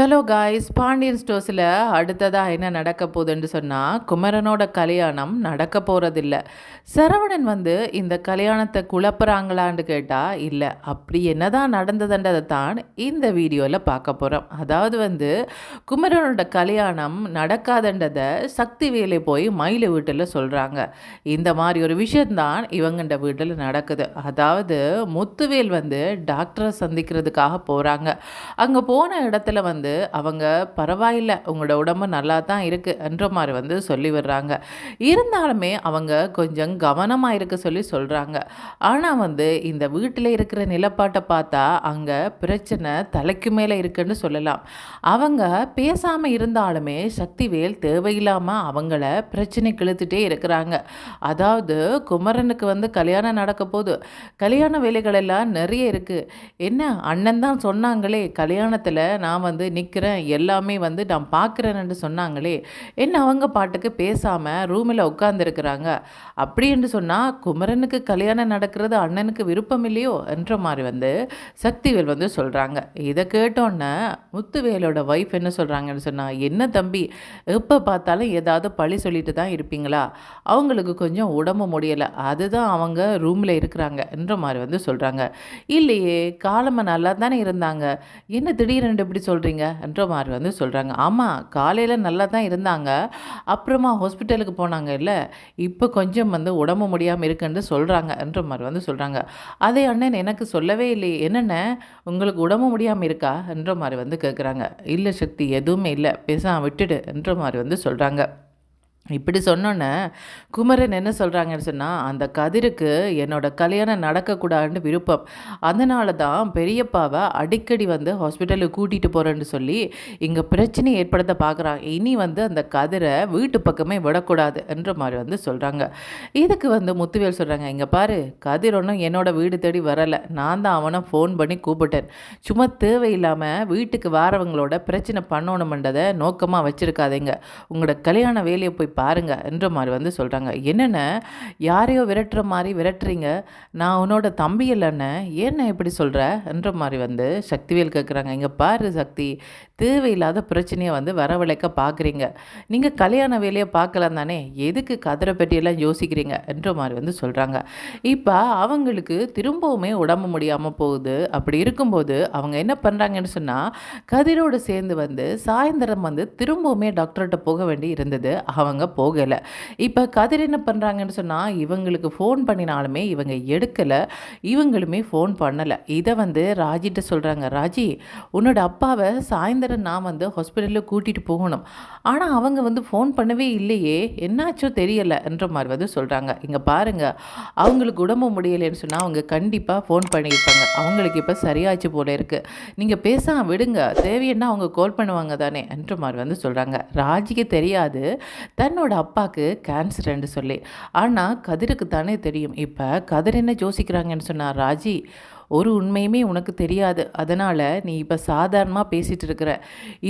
Hello guys, Pandian ஸ்டோர்ஸில் அடுத்ததாக என்ன நடக்க போகுதுன்னு சொன்னால், குமரனோட கல்யாணம் நடக்க போகிறதில்ல. சரவணன் இந்த கல்யாணத்தை குழப்புறாங்களான்னு கேட்டால் இல்லை. அப்படி என்னதான் நடந்ததுன்றதை தான் இந்த வீடியோவில் பார்க்க போகிறோம். அதாவது குமரனோட கல்யாணம் நடக்காதுன்றதை சக்திவேலை போய் மயில வீட்டில் சொல்கிறாங்க. இந்த மாதிரி ஒரு விஷயந்தான் இவங்கண்ட வீட்டில் நடக்குது. அதாவது முத்துவேல் டாக்டரை சந்திக்கிறதுக்காக போகிறாங்க. அங்கே போன இடத்துல அவங்க பரவாயில்லை, உங்களோட உடம்பு நல்லா தான் இருக்குது என்ற மாதிரி சொல்லி விடுறாங்க. இருந்தாலுமே அவங்க கொஞ்சம் கவனமாக இருக்க சொல்லி சொல்கிறாங்க. ஆனால் இந்த வீட்டில் இருக்கிற நிலப்பாட்டை பார்த்தா அங்கே பிரச்சனை தலைக்கு மேலே இருக்குன்னு சொல்லலாம். அவங்க பேசாமல் இருந்தாலுமே சக்திவேல் தேவையில்லாமல் அவங்கள பிரச்சனை கிழத்துட்டே இருக்கிறாங்க. அதாவது குமரனுக்கு கல்யாணம் நடக்க போது, கல்யாண வேலைகள் எல்லாம் நிறைய இருக்குது. என்ன அண்ணன் தான் சொன்னாங்களே கல்யாணத்தில் நான் நிற்கிறேன், எல்லாமே நான் பார்க்குறேன்னு சொன்னாங்களே, என்ன அவங்க பாட்டுக்கு பேசாமல் ரூமில் உட்காந்துருக்குறாங்க. அப்படி என்று சொன்னால் குமரனுக்கு கல்யாணம் நடக்கிறது அண்ணனுக்கு விருப்பம் இல்லையோ என்ற மாதிரி சக்திவேல் சொல்கிறாங்க. இதை கேட்டோன்னே முத்துவேலோட ஒய்ஃப் என்ன சொல்கிறாங்கன்னு சொன்னால், என்ன தம்பி எப்போ பார்த்தாலும் ஏதாவது பழி சொல்லிட்டு தான் இருப்பீங்களா, அவங்களுக்கு கொஞ்சம் உடம்பு முடியலை, அதுதான் அவங்க ரூமில் இருக்கிறாங்க என்ற மாதிரி சொல்கிறாங்க. இல்லையே, காலமாக நல்லா தானே இருந்தாங்க, என்ன திடீரென்று இப்படி சொல்கிறீங்க என்ற மாதிரி சொல்கிறாங்க. ஆமாம், காலையில் நல்லா தான் இருந்தாங்க, அப்புறமா ஹாஸ்பிட்டலுக்கு போனாங்க இல்லை, இப்போ கொஞ்சம் உடம்பு முடியாமல் இருக்குன்னு சொல்கிறாங்க என்ற மாதிரி சொல்கிறாங்க. அதே அண்ணன் எனக்கு சொல்லவே இல்லை, என்னென்ன உங்களுக்கு உடம்பு முடியாமல் இருக்கா என்ற மாதிரி கேட்குறாங்க. இல்லை சக்தி, எதுவுமே இல்லை, பேசாம விட்டுடு என்ற மாதிரி சொல்கிறாங்க. இப்படி சொன்னோன்னே குமரன் என்ன சொல்கிறாங்கன்னு சொன்னால், அந்த கதிருக்கு என்னோட கல்யாணம் நடக்கக்கூடாதுன்னு விருப்பம், அதனால தான் பெரியப்பாவை அடிக்கடி ஹாஸ்பிட்டலுக்கு கூட்டிகிட்டு போகிறேன்னு சொல்லி இங்கே பிரச்சனை ஏற்படுத்த பார்க்குறாங்க. இனி அந்த கதிரை வீட்டு பக்கமே விடக்கூடாது என்ற மாதிரி சொல்கிறாங்க. இதுக்கு முத்துவேல் சொல்கிறாங்க, இங்கே பாரு, கதிர் ஒன்றும் என்னோட வீடு தேடி வரலை, நான் தான் அவனை ஃபோன் பண்ணி கூப்பிட்டேன், சும்மா தேவையில்லாமல் வீட்டுக்கு வாரவங்களோட பிரச்சனை பண்ணணுமென்றதை நோக்கமாக வச்சுருக்காதீங்க, உங்களோட கல்யாண வேலையை போய் பாருங்க என்ற மாதிரி சொல்கிறாங்க. என்னென்ன யாரையோ விரட்டுற மாதிரி விரட்டுறீங்க, நான் உன்னோட தம்பி இல்லைன்னு ஏன்னா இப்படி சொல்கிற என்ற மாதிரி சக்திவேல் கேட்குறாங்க. இங்கே பாரு சக்தி, தேவையில்லாத பிரச்சனையை வரவழைக்க பார்க்குறீங்க, நீங்கள் கல்யாண வேலையை பார்க்கலாம் தானே, எதுக்கு கதிரை பற்றியெல்லாம் யோசிக்கிறீங்க என்ற மாதிரி சொல்கிறாங்க. இப்போ அவங்களுக்கு திரும்பவுமே உடம்பு முடியாமல் போகுது. அப்படி இருக்கும்போது அவங்க என்ன பண்ணுறாங்கன்னு சொன்னால், கதிரோடு சேர்ந்து சாயந்தரம் திரும்பவுமே டாக்டர்கிட்ட போக வேண்டி இருந்தது, அவங்க போகலை. இப்போ கதிர் என்ன பண்ணுறாங்கன்னு சொன்னால், இவங்களுக்கு ஃபோன் பண்ணினாலுமே இவங்க எடுக்கலை, இவங்களுமே ஃபோன் பண்ணலை. இதை ராஜிட்ட சொல்கிறாங்க. ராஜி, உன்னோட அப்பாவை சாயந்தரம் நான் ஹாஸ்பிட்டலில் கூட்டிகிட்டு போகணும், ஆனால் அவங்க ஃபோன் பண்ணவே இல்லையே, என்னாச்சோ தெரியலை என்ற மாதிரி சொல்கிறாங்க. இங்கே பாருங்கள், அவங்களுக்கு உடம்பு முடியலைன்னு சொன்னால் அவங்க கண்டிப்பாக ஃபோன் பண்ணியிருப்பாங்க, அவங்களுக்கு இப்போ சரியாச்சு போல இருக்குது, நீங்கள் பேசாமல் விடுங்க, தேவைன்னா அவங்க கால் பண்ணுவாங்க தானே என்ற மாதிரி சொல்கிறாங்க. ராஜிக்கு தெரியாது தன்னோட அப்பாவுக்கு கேன்சர்ன்னு சொல்லி, ஆனால் கதிருக்கு தானே தெரியும். இப்போ கதிர் என்ன யோசிக்கிறாங்கன்னு சொன்னால், ராஜி, ஒரு உண்மையுமே உனக்கு தெரியாது, அதனால் நீ இப்போ சாதாரணமாக பேசிகிட்டு இருக்கிற,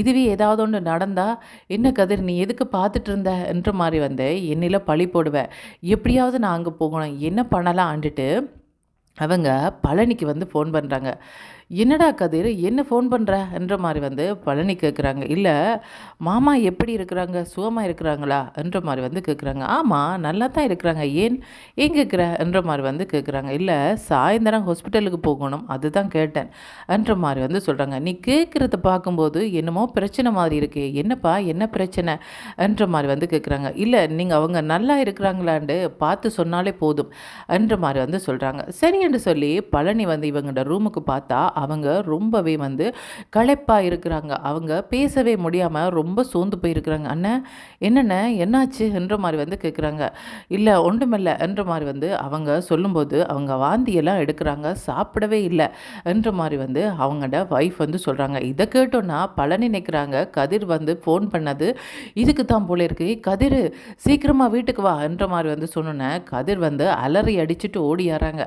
இதுவே ஏதாவது ஒன்று நடந்தால் என்ன கதிர் நீ எதுக்கு பார்த்துட்டு இருந்த என்ற மாதிரி என்னில் பழி போடுவேன், எப்படியாவது நான் அங்கே போகணும், என்ன பண்ணலாம் ஆண்டுட்டு அவங்க பழனிக்கு ஃபோன் பண்ணுறாங்க. என்னடா கதிர், என்ன ஃபோன் பண்ணுற என்ற மாதிரி பழனி கேட்குறாங்க. இல்லை மாமா எப்படி இருக்கிறாங்க, சுகமாக இருக்கிறாங்களா என்ற மாதிரி கேட்குறாங்க. ஆமாம், நல்லா தான் இருக்கிறாங்க, ஏன் கேட்குற என்ற மாதிரி கேட்குறாங்க. இல்லை சாயந்தரம் ஹாஸ்பிட்டலுக்கு போகணும், அதுதான் கேட்டேன் என்ற மாதிரி சொல்கிறாங்க. நீ கேட்குறத பார்க்கும்போது என்னமோ பிரச்சனை மாதிரி இருக்கு, என்னப்பா என்ன பிரச்சனை என்ற மாதிரி கேட்குறாங்க. இல்லை நீங்கள் அவங்க நல்லா இருக்கிறாங்களான்னு பார்த்து சொன்னாலே போதும் என்ற மாதிரி சொல்கிறாங்க. சரி என்று சொல்லி பழனி இவங்களோட ரூமுக்கு பார்த்தா அவங்க ரொம்பவே களைப்பாக இருக்கிறாங்க, அவங்க பேசவே முடியாமல் ரொம்ப சோர்ந்து போயிருக்கிறாங்க. அண்ணன் என்னென்ன என்னாச்சு என்ற மாதிரி கேட்குறாங்க. இல்லை ஒன்றுமில்லை என்ற மாதிரி அவங்க சொல்லும்போது அவங்க வாந்தியெல்லாம் எடுக்கிறாங்க, சாப்பிடவே இல்லை என்ற மாதிரி அவங்களோட ஒய்ஃப் சொல்கிறாங்க. இதை கேட்டோன்னா பழனி நினைக்கிறாங்க, கதிர் ஃபோன் பண்ணது இதுக்கு தான் போல இருக்கு, கதிர் சீக்கிரமாக வீட்டுக்கு வா என்ற மாதிரி சொன்னோன்னே கதிர் அலறி அடிச்சுட்டு ஓடியாராங்க.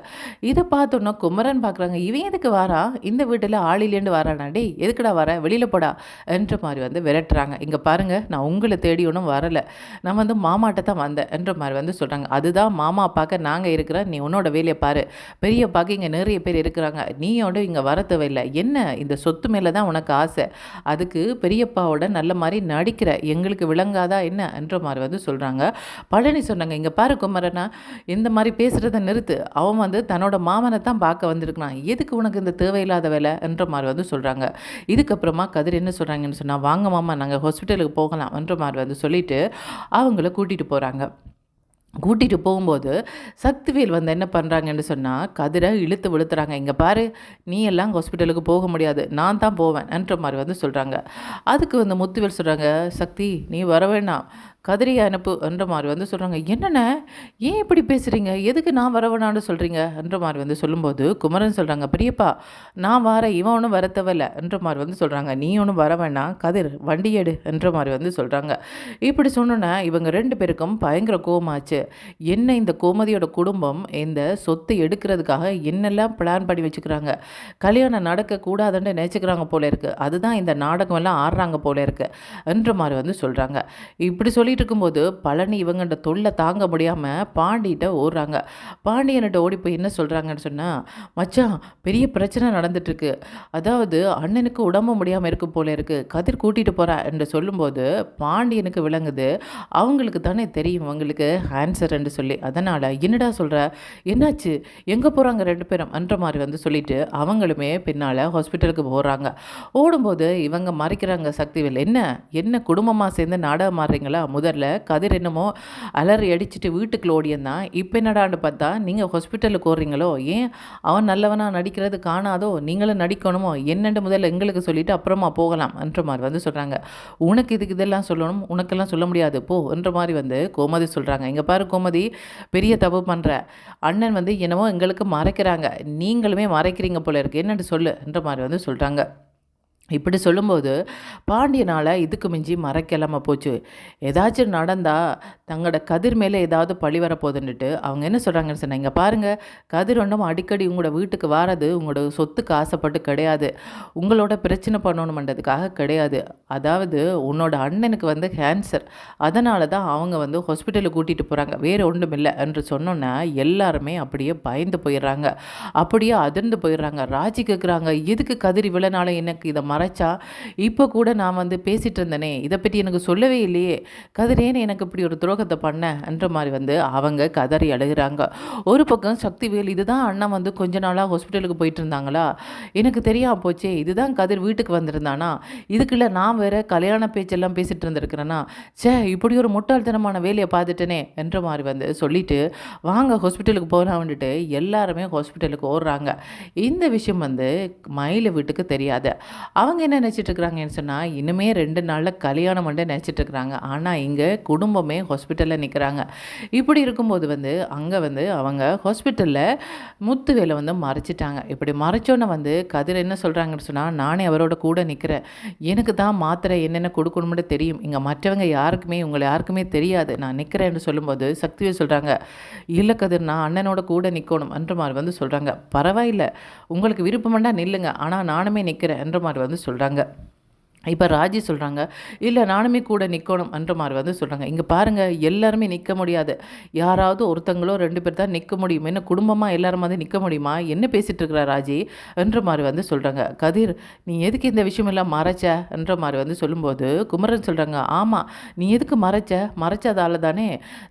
இதை பார்த்தோன்னா குமரன் பார்க்குறாங்க, இவன் எதுக்கு வாரா, இந்த வீட்டில் ஆளிலேருந்து வரானா, டேய் எதுக்குடா வர, வெளியில் போடா என்ற மாதிரி வந்து விரட்டுறாங்க. இங்கே பாருங்கள், நான் உங்களை தேடி ஒன்றும் வரலை, நான் வந்து மாமாட்ட தான் வந்தேன் என்ற மாதிரி வந்து சொல்கிறாங்க. அதுதான் மாமா பார்க்க நாங்கள் இருக்கிறோம், நீ உன்னோட வேலையை பாரு, பெரியப்பாக்கு இங்கே நிறைய பேர் இருக்கிறாங்க, நீயோட இங்கே வர தேவையில்லை, என்ன இந்த சொத்து மேலே தான் உனக்கு ஆசை, அதுக்கு பெரியப்பாவோட நல்ல மாதிரி நடிக்கிற, எங்களுக்கு விளங்காதா என்ன என்ற மாதிரி வந்து சொல்கிறாங்க. பழனி சொன்னாங்க, இங்கே பாரு குமரனா, இந்த மாதிரி பேசுகிறத நிறுத்து, அவன் வந்து தன்னோட மாமனை தான் பார்க்க வந்திருக்கான், எதுக்கு உனக்கு இந்த தேவையில்லாத வேலை என்ற மாதிரி வந்து சொல்கிறாங்க. இதுக்கப்புறமா கதிர் என்ன சொல்கிறாங்கன்னு சொன்னால், வாங்க மாமா நாங்கள் ஹாஸ்பிட்டலுக்கு போகலாம் என்ற மாதிரி வந்து சொல்லிவிட்டு அவங்கள கூட்டிகிட்டு போகிறாங்க. கூட்டிகிட்டு போகும்போது சக்திவேல் வந்து என்ன பண்ணுறாங்கன்னு சொன்னால், கதிரை இழுத்து விழுத்துறாங்க. இங்கே பாரு, நீ எல்லாம் ஹாஸ்பிட்டலுக்கு போக முடியாது, நான் தான் போவேன் என்ற மாதிரி வந்து சொல்கிறாங்க. அதுக்கு வந்து முத்துவேல் சொல்கிறாங்க, சக்தி நீ வர வேணாம், கதிரியை அனுப்பு என்ற மாதிரி வந்து சொல்கிறாங்க. என்னென்ன, ஏன் இப்படி பேசுகிறீங்க, எதுக்கு நான் வரவேணான்னு சொல்கிறீங்க என்ற மாதிரி வந்து சொல்லும்போது குமரன் சொல்கிறாங்க, பெரியப்பா நான் வரேன், இவன் ஒன்றும் வர தேவையில்ல என்ற மாதிரி வந்து சொல்கிறாங்க. நீ ஒன்றும் வர வேணாம், கதிர் வண்டி எடு என்ற மாதிரி வந்து சொல்கிறாங்க. இப்படி சொன்னோன்னே இவங்க 2 பேருக்கும் பயங்கர கோவமாச்சு. என்ன இந்த கோமதியோட குடும்பம் இந்த சொத்தை எடுக்கிறதுக்காக என்னெல்லாம் பிளான் பண்ணி வச்சுக்கிறாங்க, கல்யாணம் நடக்கக்கூடாதுன்னு நினச்சிக்கிறாங்க போல இருக்குது, அதுதான் இந்த நாடகம் எல்லாம் ஆடுறாங்க போல இருக்குது என்ற மாதிரி வந்து சொல்கிறாங்க. இப்படி சொல்லிட்டு இருக்கும்போது பழனி இவங்கள்ட்ட தொல்லை தாங்க முடியாமல் பாண்டிகிட்ட ஓடுறாங்க. பாண்டியன்கிட்ட ஓடி போய் என்ன சொல்கிறாங்கன்னு சொன்னால், மச்சான் பெரிய பிரச்சனை நடந்துட்டுருக்கு, அதாவது அண்ணனுக்கு உடம்பு முடியாமல் இருக்கு போல இருக்குது, கதிர் கூட்டிகிட்டு போகிறா என்று சொல்லும்போது பாண்டியனுக்கு விளங்குது, அவங்களுக்கு தானே தெரியும் அவங்களுக்கு ஆன்சர் என்று சொல்லி, அதனால் என்னடா சொல்கிற, என்னாச்சு, எங்கே போகிறாங்க 2 பேரும் என்ற மாதிரி வந்து சொல்லிட்டு அவங்களுமே பின்னால் ஹாஸ்பிட்டலுக்கு போகிறாங்க. ஓடும்போது இவங்க மறைக்கிறாங்க சக்திவேல், என்ன என்ன குடும்பமாக சேர்ந்து நாடகம் மாறுறீங்களா, முதல்ல கதிர் என்னமோ அலறி அடிச்சுட்டு வீட்டுக்குள்ள ஓடியந்தான், இப்போ என்னடான்னு பார்த்தா நீங்கள் ஹாஸ்பிட்டலுக்கு ஓடுறீங்களோ, ஏன் அவன் நல்லவனாக நடிக்கிறது காணாதோ, நீங்களும் நடிக்கணுமோ, என்னென்று முதல்ல எங்களுக்கு சொல்லிவிட்டு அப்புறமா போகலாம் என்ற மாதிரி வந்து சொல்கிறாங்க. உனக்கு இதுக்கு இதெல்லாம் சொல்லணும், உனக்கெல்லாம் சொல்ல முடியாது போ என்ற மாதிரி வந்து கோமதி சொல்கிறாங்க. இங்கே பாரு கோமதி, பெரிய தப்பு பண்ணுற, அண்ணன் வந்து என்னமோ எங்களுக்கு மறைக்கிறாங்க, நீங்களுமே மறைக்கிறீங்க போல இருக்குது, என்னென்னு சொல்லு என்ற மாதிரி வந்து சொல்கிறாங்க. இப்படி சொல்லும்போது பாண்டியனால் இதுக்கு மிஞ்சி மறைக்கலாமல் போச்சு, ஏதாச்சும் நடந்தால் தங்களோட கதிர் மேலே ஏதாவது பழி வரப்போகுதுன்னுட்டு அவங்க என்ன சொல்கிறாங்கன்னு சொன்னால், இங்கே பாருங்கள், கதிர் ஒன்றும் அடிக்கடி உங்களோட வீட்டுக்கு வாரது உங்களோட சொத்துக்கு ஆசைப்பட்டு கிடையாது, உங்களோட பிரச்சனை பண்ணணுமன்றதுக்காக கிடையாது, அதாவது உன்னோட அண்ணனுக்கு வந்து கேன்சர், அதனால தான் அவங்க வந்து ஹாஸ்பிட்டலுக்கு கூட்டிகிட்டு போகிறாங்க, வேறு ஒன்றும் இல்லை என்று சொன்னோன்னா எல்லாருமே அப்படியே பயந்து போயிடுறாங்க, அப்படியே அதிர்ந்து போயிடுறாங்க. ராஜி கேட்குறாங்க, எதுக்கு கதிர் இவ்வளோ நாள் எனக்கு இதை மறைச்சா, இப்போ கூட நான் வந்து பேசிகிட்டு இருந்தேனே, இதை பற்றி எனக்கு சொல்லவே இல்லையே, கதிரேன்னு எனக்கு இப்படி ஒரு துரோகத்தை பண்ண என்ற மாதிரி வந்து அவங்க கதறி அழுகிறாங்க. ஒரு பக்கம் சக்திவேல், இதுதான் அண்ணன் வந்து கொஞ்ச நாளாக ஹாஸ்பிட்டலுக்கு போயிட்டு இருந்தாங்களா, எனக்கு தெரியாம போச்சே, இதுதான் கதிர் வீட்டுக்கு வந்திருந்தானா, இதுக்குள்ள நான் வேற கல்யாண பேச்செல்லாம் பேசிகிட்டு இருந்திருக்கிறேன்னா, இப்படி ஒரு முட்டாள்தனமான வேலையை பார்த்துட்டேனே என்ற மாதிரி வந்து சொல்லிட்டு வாங்க ஹாஸ்பிட்டலுக்கு போகலாம் வந்துட்டு எல்லாருமே ஹாஸ்பிட்டலுக்கு ஓடுறாங்க. இந்த விஷயம் வந்து மயில வீட்டுக்கு தெரியாது. அவங்க என்ன நினச்சிட்ருக்குறாங்கன்னு சொன்னால், இன்னுமே 2 நாளில் கல்யாணம் மட்டும் நினச்சிட்ருக்குறாங்க. ஆனால் இங்கே குடும்பமே ஹாஸ்பிட்டலில் நிற்கிறாங்க. இப்படி இருக்கும்போது வந்து அங்கே வந்து அவங்க ஹாஸ்பிட்டலில் முத்துவேலை வந்து மறைச்சிட்டாங்க. இப்படி மறைச்சோன்னே வந்து கதிர் என்ன சொல்கிறாங்கன்னு சொன்னால், நானே அவரோட கூட நிற்கிறேன், எனக்கு தான் மாத்திரை என்னென்ன கொடுக்கணும்னு தெரியும், இங்கே மற்றவங்க யாருக்குமே உங்களை யாருக்குமே தெரியாது, நான் நிற்கிறேன்னு சொல்லும்போது சக்திவே சொல்கிறாங்க, இல்லை கதிர் நான் அண்ணனோட கூட நிற்கணும் என்ற மாதிரி வந்து சொல்கிறாங்க. பரவாயில்லை, உங்களுக்கு விருப்பமெண்டா நில்லுங்க, ஆனால் நானுமே நிற்கிறேன் என்ற மாதிரி வந்து சொல்கிறாங்க. இப்போ ராஜி சொல்கிறாங்க, இல்லை நானுமே கூட நிற்கணும் என்ற மாதிரி வந்து சொல்கிறாங்க. இங்கே பாருங்கள், எல்லாருமே நிற்க முடியாது, யாராவது ஒருத்தங்களோ 2 பேர் தான் நிற்க முடியும், என்ன குடும்பமாக எல்லாரும் வந்து நிற்க முடியுமா, என்ன பேசிகிட்டு இருக்கிற ராஜி என்ற மாதிரி வந்து சொல்கிறாங்க. கதிர் நீ எதுக்கு இந்த விஷயம் எல்லாம் மறைச்ச என்ற மாதிரி வந்து சொல்லும்போது குமரன் சொல்கிறாங்க, ஆமாம் நீ எதுக்கு மறைச்சதால தானே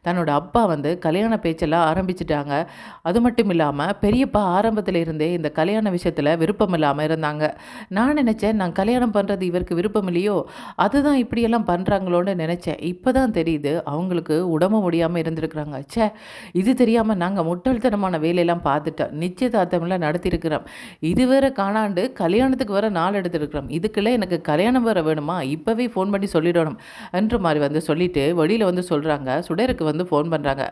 தன்னோட அப்பா வந்து கல்யாண பேச்செல்லாம் ஆரம்பிச்சிட்டாங்க, அது மட்டும் இல்லாமல் பெரியப்பா ஆரம்பத்தில் இருந்தே இந்த கல்யாண விஷயத்தில் விருப்பம் இல்லாமல் இருந்தாங்க, நான் நினச்சேன் நான் கல்யாணம் பண்ணுறது இவருக்கு விருப்பம் இல்லையோ, அதுதான் இப்படியெல்லாம் பண்ணுறாங்களோன்னு நினச்சேன், இப்போ தான் தெரியுது அவங்களுக்கு உடம்பு முடியாமல் இருந்திருக்கிறாங்க, இது தெரியாமல் நாங்கள் முட்டாள்தனமான வேலையெல்லாம் பார்த்துட்டோம், நிச்சயதார்த்தமெல்லாம் நடத்தியிருக்கிறோம், இது வேற காணாண்டு கல்யாணத்துக்கு வேற நாள் எடுத்துருக்கிறோம், இதுக்குள்ளே எனக்கு கல்யாணம் வேற வேணுமா, இப்போவே ஃபோன் பண்ணி சொல்லிடணும் என்ற மாதிரி வந்து சொல்லிட்டு வெளியில் வந்து சொல்கிறாங்க. சுடருக்கு வந்து ஃபோன் பண்ணுறாங்க,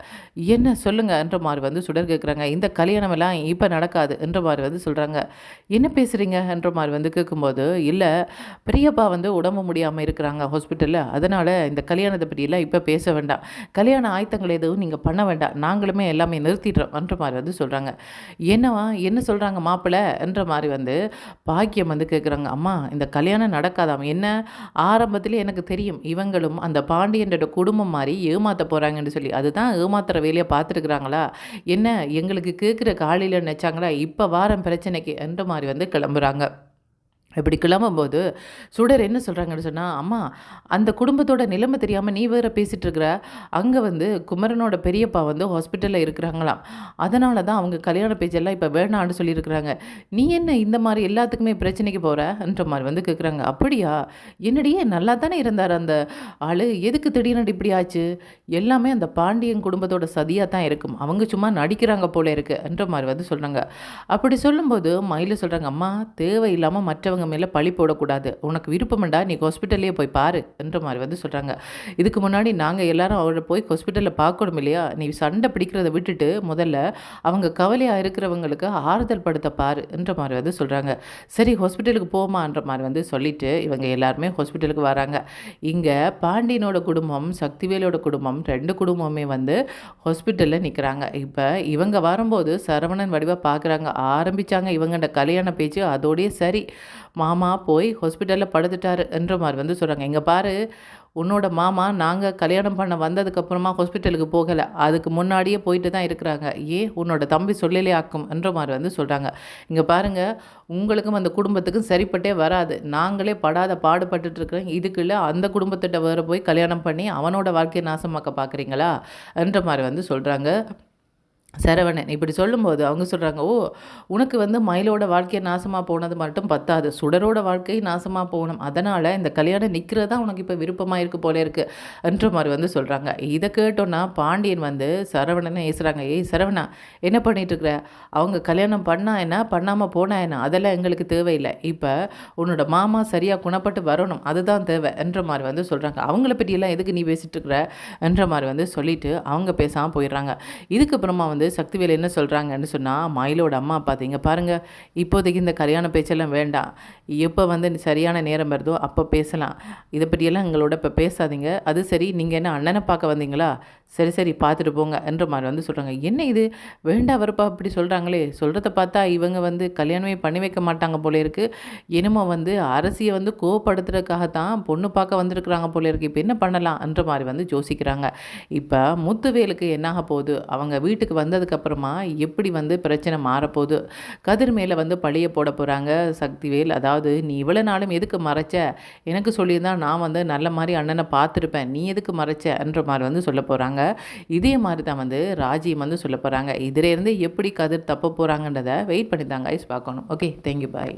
என்ன சொல்லுங்க என்ற மாதிரி வந்து சுடர் கேட்குறாங்க, இந்த கல்யாணம் எல்லாம் இப்போ நடக்காது என்ற மாதிரி வந்து சொல்கிறாங்க. என்ன பேசுகிறீங்க என்ற மாதிரி வந்து கேட்கும்போது, இல்லை பெரியப்பா பெரியப்பா வந்து உடம்பு முடியாமல் இருக்கிறாங்க ஹாஸ்பிட்டலில், அதனால் இந்த கல்யாணத்தை பற்றியெல்லாம் இப்போ பேச வேண்டாம், கல்யாண ஆயத்தங்கள் எதுவும் நீங்கள் பண்ண வேண்டாம், நாங்களுமே எல்லாமே நிறுத்திடுறோம் என்ற மாதிரி வந்து சொல்கிறாங்க. என்னவா என்ன சொல்கிறாங்க மாப்பிள்ளை என்ற மாதிரி வந்து பாக்கியம் வந்து கேட்குறாங்க. அம்மா இந்த கல்யாணம் நடக்காதாம், என்ன ஆரம்பத்திலே எனக்கு தெரியும் இவங்களும் அந்த பாண்டியனோட குடும்பம் மாதிரி ஏமாற்ற போகிறாங்கன்னு சொல்லி, அதுதான் ஏமாத்துற வேலையை பார்த்துருக்குறாங்களா என்ன, எங்களுக்கு கேட்குற காலையில் நினச்சாங்களா இப்போ வாரம் பிரச்சனைக்கு என்ற மாதிரி வந்து கிளம்புறாங்க. இப்படி கிளம்பும்போது சுடர் என்ன சொல்கிறாங்கன்னு சொன்னால், அம்மா அந்த குடும்பத்தோட நிலைமை தெரியாமல் நீ வேறு பேசிகிட்டு இருக்கிற, அங்கே வந்து குமரனோட பெரியப்பா வந்து ஹாஸ்பிட்டலில் இருக்கிறாங்களாம், அதனால தான் அவங்க கல்யாண பேச்செல்லாம் இப்போ வேணான்னு சொல்லியிருக்கிறாங்க, நீ என்ன இந்த மாதிரி எல்லாத்துக்குமே பிரச்சனைக்கு போகிறன்ற மாதிரி வந்து கேட்குறாங்க. அப்படியா, என்னடியே நல்லா தானே இருந்தார் அந்த ஆள், எதுக்கு திடீர்னு இப்படி ஆச்சு, எல்லாமே அந்த பாண்டியன் குடும்பத்தோட சதியாக தான் இருக்கும், அவங்க சும்மா நடிக்கிறாங்க போல இருக்குன்ற மாதிரி வந்து சொல்கிறாங்க. அப்படி சொல்லும்போது மயில சொல்கிறாங்க, அம்மா தேவையில்லாமல் மற்றவங்க மேலே பழி போடக்கூடாது, உனக்கு விருப்பம்டா நீ ஹாஸ்பிட்டல்லே போய் பாரு என்ற மாதிரி வந்து சொல்கிறாங்க. இதுக்கு முன்னாடி நாங்கள் எல்லாரும் அவரை போய் ஹாஸ்பிட்டலில் பார்க்கணும் இல்லையா, நீ சண்டை பிடிக்கிறத விட்டுட்டு முதல்ல அவங்க கவலையாக இருக்கிறவங்களுக்கு ஆறுதல் படுத்த பாரு என்ற மாதிரி வந்து சொல்கிறாங்க. சரி ஹாஸ்பிட்டலுக்கு போமான்ற மாதிரி வந்து சொல்லிவிட்டு இவங்க எல்லாருமே ஹாஸ்பிட்டலுக்கு வராங்க. இங்கே பாண்டியனோட குடும்பம் சக்திவேலோட குடும்பம் ரெண்டு குடும்பமே வந்து ஹாஸ்பிட்டலில் நிற்கிறாங்க. இப்போ இவங்க வரும்போது சரவணன் வடிவாக பார்க்குறாங்க, ஆரம்பித்தாங்க இவங்கள்ட கல்யாண பேச்சு, அதோடய சரி மாமா போய் ஹாஸ்பிட்டலில் படுத்துட்டாரு என்ற மாதிரி வந்து சொல்கிறாங்க. இங்கே பாரு, உன்னோட மாமா நாங்கள் கல்யாணம் பண்ண வந்ததுக்கப்புறமா ஹாஸ்பிட்டலுக்கு போகலை, அதுக்கு முன்னாடியே போயிட்டு தான் இருக்கிறாங்க, ஏன் உன்னோட தம்பி சொல்லலே ஆக்கும் என்ற மாதிரி வந்து சொல்கிறாங்க. இங்கே பாருங்கள், உங்களுக்கும் அந்த குடும்பத்துக்கும் சரிப்பட்டே வராது, நாங்களே படாத பாடுபட்டுட்டு இருக்கிறோம், இதுக்குள்ள அந்த குடும்பத்திட்ட வேறு போய் கல்யாணம் பண்ணி அவனோட வாழ்க்கையை நாசமாக்க பார்க்குறீங்களா என்ற மாதிரி வந்து சொல்கிறாங்க. சரவணன் இப்படி சொல்லும்போது அவங்க சொல்கிறாங்க, ஓ உனக்கு வந்து மயிலோட வாழ்க்கையை நாசமாக போனது மட்டும் பத்தாது, சுடரோட வாழ்க்கை நாசமாக போகணும், அதனால் இந்த கல்யாணம் நிற்கிறதா உனக்கு இப்போ விருப்பமாக இருக்குது போல இருக்குது என்ற மாதிரி வந்து சொல்கிறாங்க. இதை கேட்டோன்னா பாண்டியன் வந்து சரவணனை ஏசுகிறாங்க, ஏய் சரவணா என்ன பண்ணிகிட்ருக்குற, அவங்க கல்யாணம் பண்ணால் என்ன பண்ணாமல் போனால் என்ன, அதெல்லாம் எங்களுக்கு தேவையில்லை, இப்போ உன்னோட மாமா சரியாக குணப்பட்டு வரணும் அதுதான் தேவை என்ற மாதிரி வந்து சொல்கிறாங்க. அவங்கள பற்றியெல்லாம் எதுக்கு நீ பேசிகிட்ருக்குற என்ற மாதிரி வந்து சொல்லிவிட்டு அவங்க பேசாமல் போயிடுறாங்க. இதுக்கப்புறமா வந்து சக்திவேல் என்ன சொல்கிறாங்கன்னு சொன்னால், மயிலோட அம்மா பார்த்தீங்க பாருங்கள், இப்போதைக்கு இந்த கல்யாண பேச்செல்லாம் வேண்டாம், எப்போ வந்து சரியான நேரம் வருதோ அப்போ பேசலாம், இதை பற்றியெல்லாம் எங்களோட இப்போ பேசாதீங்க, அது சரி நீங்கள் என்ன அண்ணனை பார்க்க வந்தீங்களா, சரி சரி பார்த்துட்டு போங்க என்ற மாதிரி வந்து சொல்கிறாங்க. என்ன இது வேண்டா வரப்பா அப்படி சொல்கிறாங்களே, சொல்கிறத பார்த்தா இவங்க வந்து கல்யாணமே பண்ணி வைக்க மாட்டாங்க போல இருக்குது, என்னமோ வந்து அரசியை வந்து கோவப்படுத்துறதுக்காகத்தான் பொண்ணு பார்க்க வந்திருக்கிறாங்க போல இருக்குது, இப்போ என்ன பண்ணலாம் என்ற மாதிரி வந்து யோசிக்கிறாங்க. இப்போ முத்துவேலுக்கு என்னாக போகுது, அவங்க வீட்டுக்கு வந்ததுக்கப்புறமா எப்படி வந்து பிரச்சனை மாறப்போகுது, கதிர் மேலே வந்து பழிய போட போகிறாங்க சக்திவேல், அதாவது நீ இவ்வளோ நாளும் எதுக்கு மறைச்ச, எனக்கு சொல்லியிருந்தால் நான் வந்து நல்ல மாதிரி அண்ணனை பார்த்துருப்பேன், நீ எதுக்கு மறைச்ச என்ற மாதிரி வந்து சொல்ல போகிறாங்க. இதே மாதிரி தான் வந்து ராஜியும் வந்து சொல்ல போகிறாங்க. இதிலேருந்து எப்படி கதிர் தப்ப போகிறாங்கன்றதை வெயிட் பண்ணி தாங்க பார்க்கணும். ஓகே, தேங்க்யூ, பாய்.